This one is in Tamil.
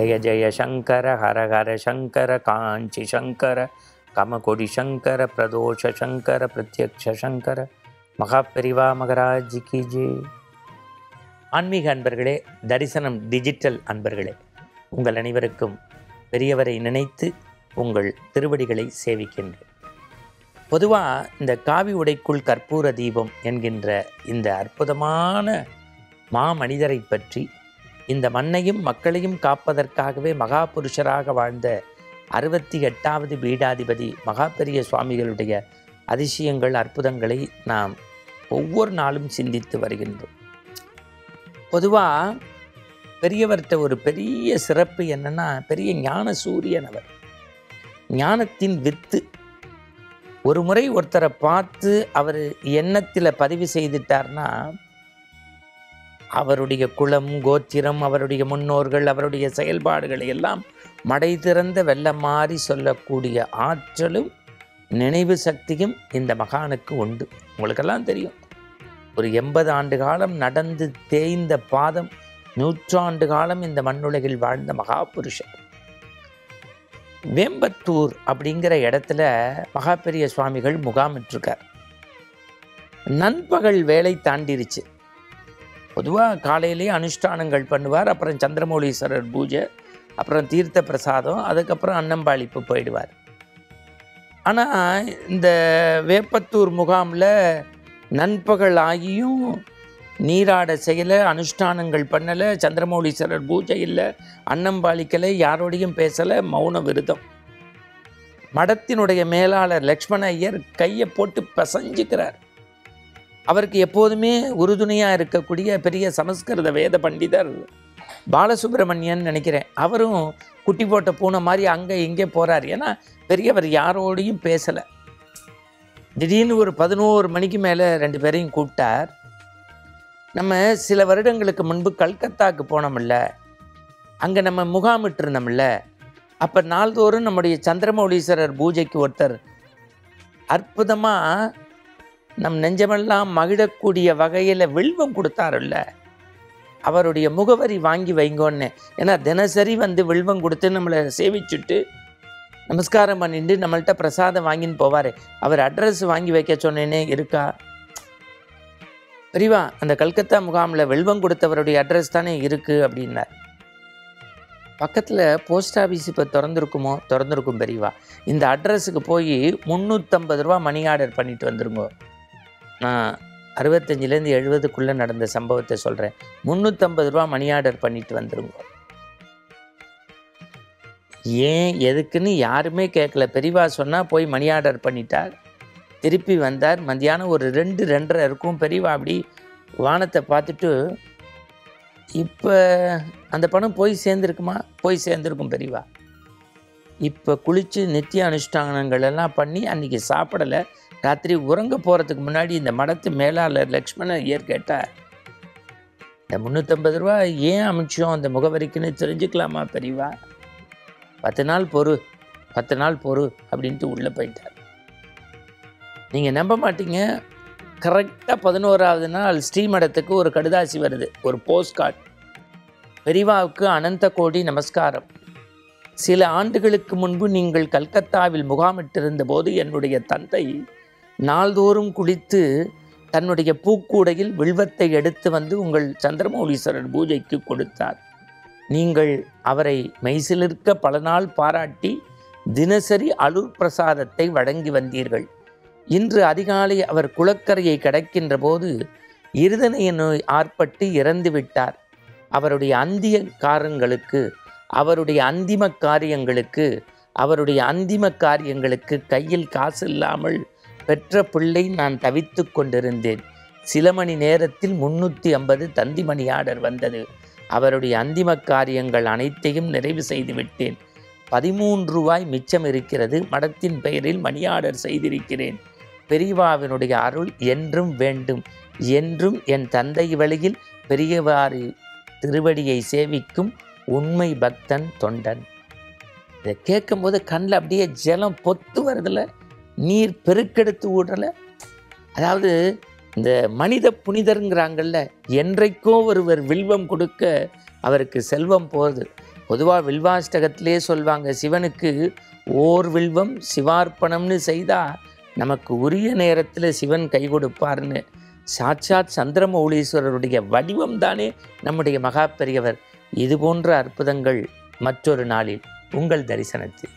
ஜெய ஜெய சங்கர ஹர ஹர சங்கர காஞ்சி சங்கர கமகொடி சங்கர பிரதோஷ சங்கர பிரத்யக்ஷ சங்கர மகாபெரிவா மகராஜ் கி ஜெய். ஆன்மீக அன்பர்களே, தரிசனம் டிஜிட்டல் அன்பர்களே, உங்கள் அனைவருக்கும் பெரியவரை நினைத்து உங்கள் திருவடிகளை சேவிக்கின்றேன். பொதுவாக இந்த காவி உடைக்குள் கற்பூர தீபம் என்கின்ற இந்த அற்புதமான மாமனிதரை பற்றி, இந்த மண்ணையும் மக்களையும் காப்பதற்காகவே மகாபுருஷராக வாழ்ந்த 68வது பீடாதிபதி மகாபெரிய சுவாமிகளுடைய அதிசயங்கள், அற்புதங்களை நாம் ஒவ்வொரு நாளும் சிந்தித்து வருகின்றோம். பொதுவாக பெரியவர்கிட்ட ஒரு பெரிய சிறப்பு என்னென்னா, பெரிய ஞான சூரியன் அவர், ஞானத்தின் வித்து. ஒரு முறை ஒருத்தரை பார்த்து அவர் எண்ணத்தில் பதிவு செய்துட்டார்னா, அவருடைய குலம், கோத்திரம், அவருடைய முன்னோர்கள், அவருடைய செயல்பாடுகளை எல்லாம் மடை திறந்த வெள்ளம் மாறி சொல்லக்கூடிய ஆற்றலும் நினைவு சக்தியும் இந்த மகானுக்கு உண்டு. உங்களுக்கெல்லாம் தெரியும், ஒரு 80 ஆண்டு காலம் நடந்து தேய்ந்த பாதம், 100 ஆண்டு காலம் இந்த மண்ணுலகில் வாழ்ந்த மகாபுருஷர். வேம்பத்தூர் அப்படிங்கிற இடத்துல மகாபெரிய சுவாமிகள் முகாமிட்டிருக்கார். நண்பகல் வேலை தாண்டிருச்சு. பொதுவாக காலையிலேயே அனுஷ்டானங்கள் பண்ணுவார், அப்புறம் சந்திரமௌலீஸ்வரர் பூஜை, அப்புறம் தீர்த்த பிரசாதம், அதுக்கப்புறம் அன்னம்பாளிப்பு போயிடுவார். ஆனால் இந்த வேப்பத்தூர் முகாமில் நண்பகல் ஆகியும் நீராட செய்யலை, அனுஷ்டானங்கள் பண்ணலை, சந்திரமௌலீஸ்வரர் பூஜை இல்லை, அன்னம்பாளிக்கலை, யாரோடையும் பேசலை, மௌன விரதம். மடத்தினுடைய மேலாளர் லக்ஷ்மண ஐயர் கையை போட்டு பசஞ்சுக்கிறார். அவருக்கு எப்போதுமே உறுதுணையாக இருக்கக்கூடிய பெரிய சமஸ்கிருத வேத பண்டிதர் பாலசுப்ரமணியன் நினைக்கிறேன், அவரும் குட்டி போட்ட பூனை மாதிரி அங்கே இங்கே போகிறார். ஏன்னா பெரியவர் யாரோடையும் பேசலை. திடீர்னு ஒரு 11 மணிக்கு மேலே 2 பேரையும் கூப்பிட்டார். நம்ம சில வருடங்களுக்கு முன்பு கல்கத்தாவுக்கு போனோம்ல, அங்கே நம்ம முகாமிட்டு இருந்தோம்ல, அப்போ நாள்தோறும் நம்முடைய சந்திரமௌலீஸ்வரர் பூஜைக்கு ஒருத்தர் அற்புதமாக நம் நெஞ்சமெல்லாம் மகிழக்கூடிய வகையில் வில்வம் கொடுத்தாருல்ல, அவருடைய முகவரி வாங்கி வைங்கோன்னு. ஏன்னா தினசரி வந்து வில்வம் கொடுத்து நம்மளை சேவிச்சுட்டு நமஸ்காரம் பண்ணிட்டு நம்மள்கிட்ட பிரசாதம் வாங்கின்னு போவார். அவர் அட்ரஸ் வாங்கி வைக்க சொன்னேனே இருக்கா பெரியவா? அந்த கல்கத்தா முகாமில் வில்வம் கொடுத்தவருடைய அட்ரஸ் தானே இருக்குது அப்படின்னார். பக்கத்தில் போஸ்ட் ஆஃபீஸ் இப்போ திறந்துருக்குமோ? திறந்துருக்கும் பெரியவா. இந்த அட்ரஸுக்கு போய் 350 ரூபா மணி ஆர்டர் பண்ணிட்டு வந்துருங்கோ. நான் 65லேருந்து 70க்குள்ளே நடந்த சம்பவத்தை சொல்கிறேன். 350 ரூபா மணி ஆர்டர் பண்ணிட்டு வந்துருங்க. ஏன் எதுக்குன்னு யாருமே கேட்கல. பெரியவா சொன்னால் போய் மணி ஆர்டர் பண்ணிட்டார். திருப்பி வந்தார். மத்தியானம் ஒரு 2-2:30 இருக்கும். பெரியவா அப்படி வானத்தை பார்த்துட்டு, இப்போ அந்த பணம் போய் சேர்ந்துருக்குமா? போய் சேர்ந்துருக்கும் பெரியவா. இப்போ குளித்து நித்திய அனுஷ்டானங்கள் எல்லாம் பண்ணி அன்றைக்கி சாப்பிடலை. ராத்திரி உறங்க போகிறதுக்கு முன்னாடி இந்த மடத்து மேலாளர் லக்ஷ்மண ஐயர் கேட்டார், இந்த 350 ரூபா ஏன் அமிச்சோம் அந்த முகவரிக்குன்னு தெரிஞ்சுக்கலாமா பெரியவா? 10 நாள் பொறு, 10 நாள் பொறு அப்படின்ட்டு உள்ளே போயிட்டார். நீங்கள் நம்ப மாட்டீங்க, கரெக்டாக 11ஆவது நாள் ஸ்ரீமடத்துக்கு ஒரு கடுதாசி வருது, ஒரு போஸ்ட் கார்டு. பெரியவாவுக்கு அனந்த கோடி நமஸ்காரம். சில ஆண்டுகளுக்கு முன்பு நீங்கள் கல்கத்தாவில் முகாமிட்டிருந்த போது என்னுடைய தந்தை நாள்தோறும் குளித்து தன்னுடைய பூக்கூடையில் வில்வத்தை எடுத்து வந்து உங்கள் சந்திரமௌலீஸ்வரர் பூஜைக்கு கொடுத்தார். நீங்கள் அவரை மெய்சிலிருக்க பல நாள் பாராட்டி தினசரி அருள் பிரசாதத்தை வழங்கி வந்தீர்கள். இன்று அதிகாலை அவர் குளக்கரையை கடக்கின்ற போது இருதய நோய் ஆற்பட்டு இறந்து விட்டார். அவருடைய அந்திம காரியங்களுக்கு கையில் காசு இல்லாமல் பெற்ற பிள்ளை நான் தவித்து கொண்டிருந்தேன். சில மணி நேரத்தில் 350 தந்தி மணி ஆர்டர் வந்தது. அவருடைய அந்திம காரியங்கள் அனைத்தையும் நிறைவு செய்து விட்டேன். 13 ரூபாய் மிச்சம் இருக்கிறது. மடத்தின் பெயரில் மணி ஆர்டர் செய்திருக்கிறேன். பெரியவாவினுடைய அருள் என்றும் வேண்டும். என்றும் என் தந்தை வழியில் பெரியவாறு திருவடியை சேவிக்கும் உண்மை பக்தன் தொண்டன். இதை கேட்கும்போது கண்ணில் அப்படியே ஜலம் பொத்து வருதில்ல, நீர் பெருக்கெடுத்து விடலை. அதாவது இந்த மனித புனிதருங்கிறாங்கல்ல, என்றைக்கோ ஒருவர் வில்வம் கொடுக்க அவருக்கு செல்வம் போகுது. பொதுவாக வில்வாஷ்டகத்திலே சொல்வாங்க, சிவனுக்கு ஓர் வில்வம் சிவார்ப்பணம்னு செய்தால் நமக்கு உரிய நேரத்தில் சிவன் கை கொடுப்பார்னு. சாட்சாத் சந்திரமௌலீஸ்வரருடைய வடிவம் தானே நம்முடைய மகா பெரியவர். இது போன்ற அற்புதங்கள் மற்றொரு நாளில் உங்கள் தரிசனத்தில்.